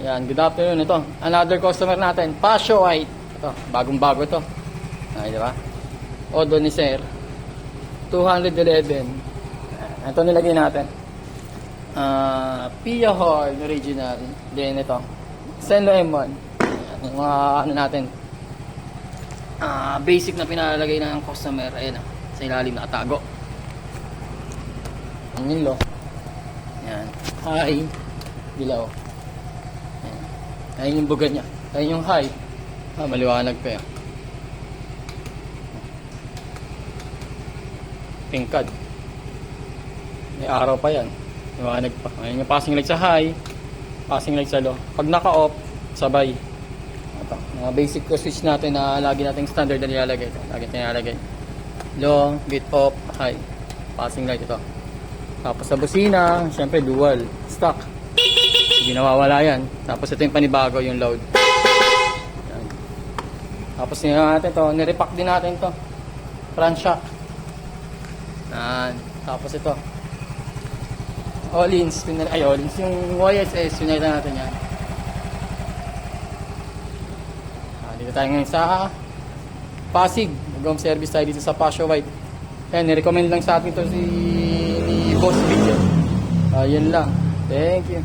Ayan, good afternoon. Ito, another customer natin, Pasio White. Ito, bagong-bago to. Ay, di ba? Odo ni Sir. 211. Ito nilagay natin. Pia Horn original. Then ito, Senlo M1. Ayan, yung mga ano natin. Basic na pinalalagay ng customer. Ayan, sa ilalim nakatago. Ang low. Ayan. High. Dilaw. Ayun yung buga niya. Ayun yung high. Maliwanag pa yan. Tingkad. May araw pa yan. Maliwanag pa. Ayun yung passing light sa high. Passing light sa low. Pag naka-off, sabay. Ito. Mga basic ko switch natin na lagi nating standard na nilalagay. Lagi natin nilalagay. Low, bit off, high. Passing light ito. Tapos sa busina, syempre dual. Stock. Hindi nawawala yan. Tapos ito yung panibago, yung load. Yan. Tapos natin to, nirepack din natin to. Front shock. Yan. Tapos ito. All-ins. All-ins. Yung YSS, pinalitan natin yan. Dito tayo ngayon sa Pasig. Mag-home service tayo dito sa Pasio White. Yan, nirecommend lang sa atin to ni Boss Video. Yun lang. Thank you.